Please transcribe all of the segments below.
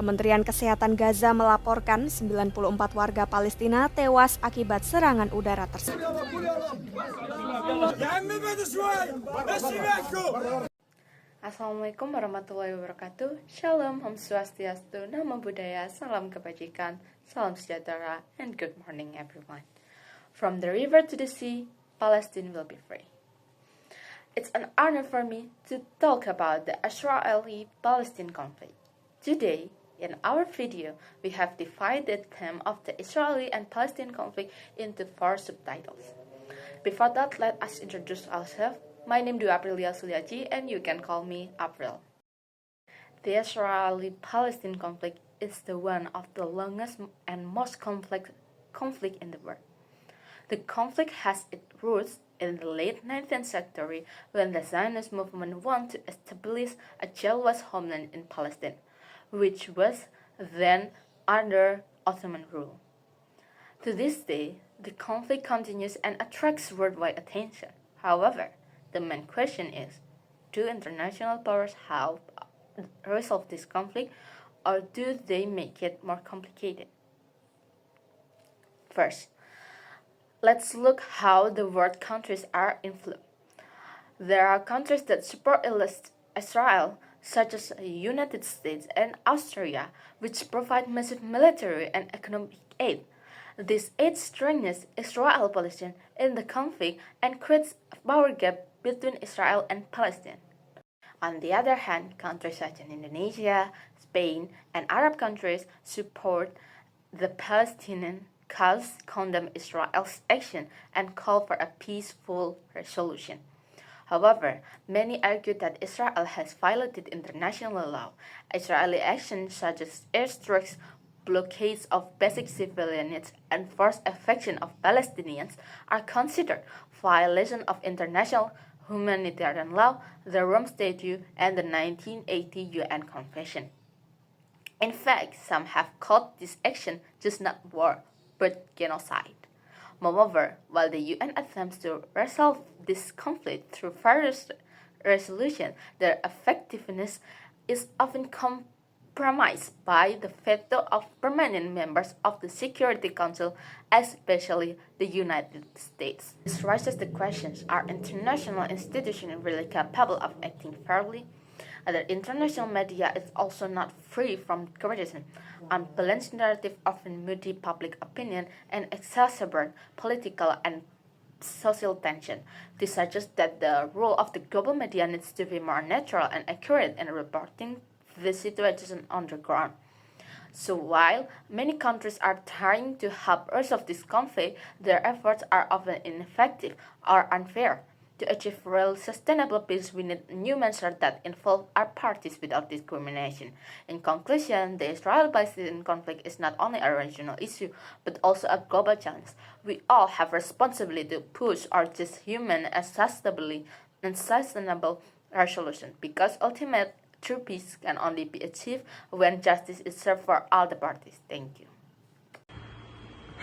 Kementerian Kesehatan Gaza melaporkan 94 warga Palestina tewas akibat serangan udara tersebut. Assalamualaikum warahmatullahi wabarakatuh. Shalom, Om Swastiastu, Namo Buddhaya, Salam Kebajikan, Salam Sejahtera, and good morning everyone. From the river to the sea, Palestine will be free. It's an honor for me to talk about the Israeli-Palestine conflict. Today, in our video, we have divided the theme of the Israeli and Palestine conflict into 4 subtitles. Before that, let us introduce ourselves. My name is Aprilia Suliaji, and you can call me April. The Israeli-Palestine conflict is the one of the longest and most complex conflict in the world. The conflict has its roots in the late 19th century when the Zionist movement wanted to establish a Jewish homeland in Palestine, which was then under Ottoman rule. To this day, the conflict continues and attracts worldwide attention. However, the main question is, do international powers help resolve this conflict, or do they make it more complicated? First, let's look how the world countries are influenced. There are countries that support Israel, such as the United States and Austria, which provide massive military and economic aid. This aid strengthens Israel-Palestine in the conflict and creates a power gap between Israel and Palestine. On the other hand, countries such as Indonesia, Spain, and Arab countries support the Palestinian cause, condemn Israel's action, and call for a peaceful resolution. However, many argue that Israel has violated international law. Israeli actions such as airstrikes, blockades of basic civilian needs, and forced eviction of Palestinians are considered violation of international humanitarian law, the Rome Statute, and the 1980 UN Convention. In fact, some have called this action just not war, but genocide. Moreover, while the UN attempts to resolve this conflict through various resolutions, their effectiveness is often compromised by the veto of permanent members of the Security Council, especially the United States. This raises the questions, are international institutions really capable of acting fairly? The international media is also not free from criticism. Unbalanced narrative often muddy public opinion and exacerbate political and social tension. This suggests that the role of the global media needs to be more natural and accurate in reporting the situation on the ground. So while many countries are trying to help resolve this conflict, their efforts are often ineffective or unfair. To achieve real sustainable peace, we need new measures that involve our parties without discrimination. In conclusion, the Israel-Palestinian conflict is not only a regional issue, but also a global challenge. We all have responsibility to push our just human and sustainable resolution, because ultimate true peace can only be achieved when justice is served for all the parties. Thank you.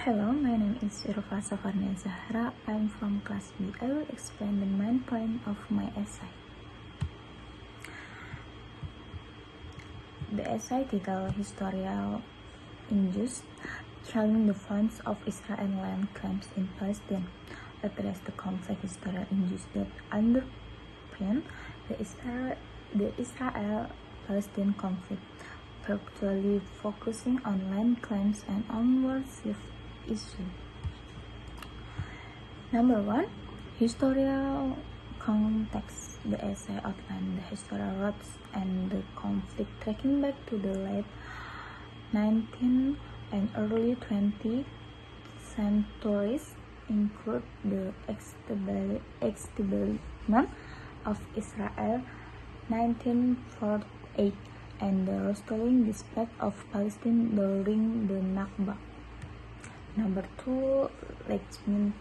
Hello, my name is Irfa Shafarani Azzahra. I'm from class B. I will explain the main point of my essay. The essay titled Historical Injustice, Challenging the Funds of Israel Land Claims in Palestine, address the complex historical injustice that underpin the Israel-Palestine conflict, particularly focusing on land claims and onward slave issue. Number 1. Historical context. The essay outlines the historical roots and the conflict tracking back to the late 19th and early 20th centuries, include the establishment of Israel 1948 and the restoring respect of Palestine during the Nakba. Number 2, legitimation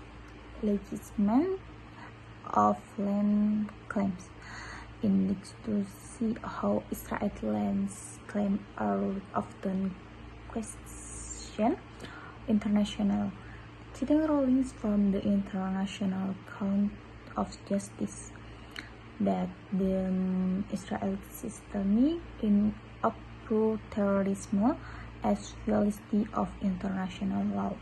of land claims. Index to see how Israel lands claims are often questioned. International. Citing rulings from the International Court of Justice that the Israel system in to terrorism as violation of international law.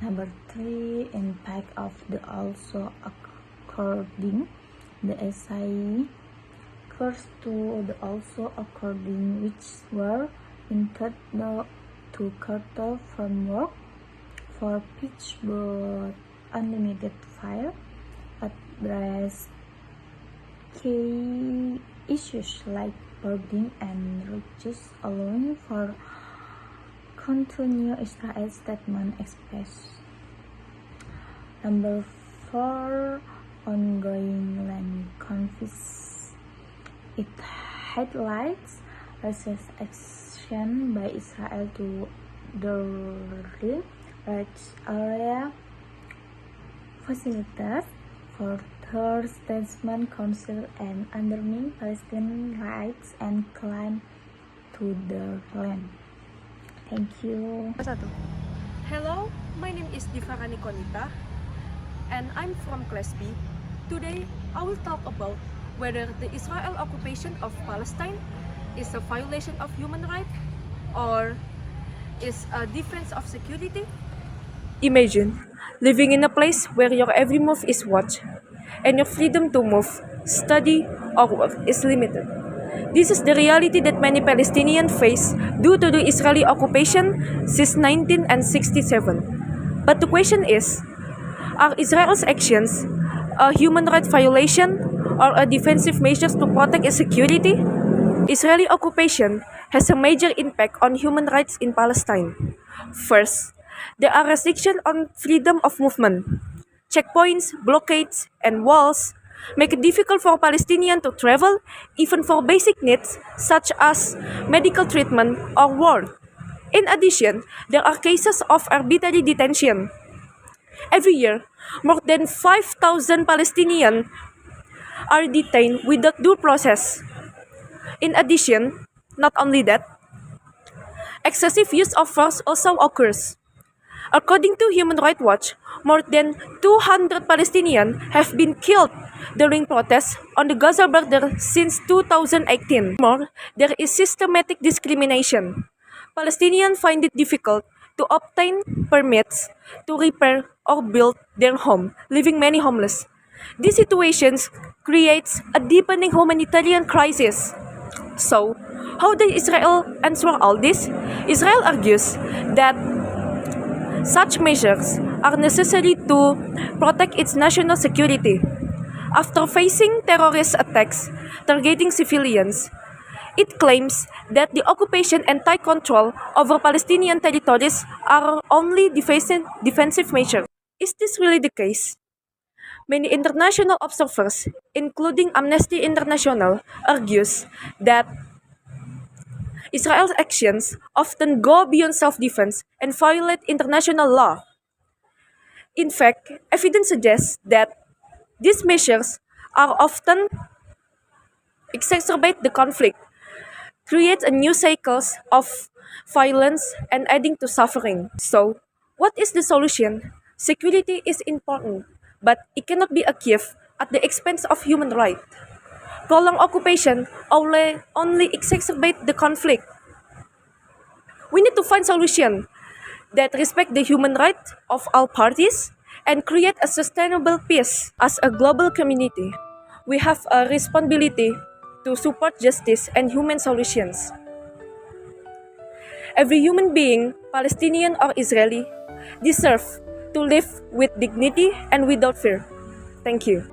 Number 3, impact of the also according the essay refers to the also according which were intended to curtail framework for peace but unlimited fire, address key issues like boarding and reaches, allowing for continued Israel statement express. Number 4, ongoing land conflicts. It highlights recent action by Israel to the rights area facilitate further statement council and undermining Palestinian rights and claim to the land. Thank you. Hello, my name is Diva Qanitha, and I'm from Class B. Today, I will talk about whether the Israel occupation of Palestine is a violation of human rights or is a defense of security. Imagine living in a place where your every move is watched and your freedom to move, study, or work is limited. This is the reality that many Palestinians face due to the Israeli occupation since 1967. But the question is, are Israel's actions a human rights violation or a defensive measures to protect its security? Israeli occupation has a major impact on human rights in Palestine. First, there are restrictions on freedom of movement. Checkpoints, blockades, and walls make it difficult for Palestinians to travel, even for basic needs such as medical treatment or work. In addition, there are cases of arbitrary detention. Every year, more than 5,000 Palestinians are detained without due process. In addition, not only that, excessive use of force also occurs. According to Human Rights Watch, more than 200 Palestinians have been killed during protests on the Gaza border since 2018. More, there is systematic discrimination. Palestinians find it difficult to obtain permits to repair or build their home, leaving many homeless. These situations creates a deepening humanitarian crisis. So, how does Israel answer all this? Israel argues that such measures are necessary to protect its national security. After facing terrorist attacks targeting civilians, it claims that the occupation and tight control over Palestinian territories are only defensive measures. Is this really the case? Many international observers, including Amnesty International, argues that Israel's actions often go beyond self-defense and violate international law. In fact, evidence suggests that these measures are often exacerbate the conflict, create a new cycles of violence, and adding to suffering. So, what is the solution? Security is important, but it cannot be achieved at the expense of human rights. Prolonged occupation only exacerbate the conflict. We need to find solutions that respect the human rights of all parties and create a sustainable peace. As a global community, we have a responsibility to support justice and human solutions. Every human being, Palestinian or Israeli, deserves to live with dignity and without fear. Thank you.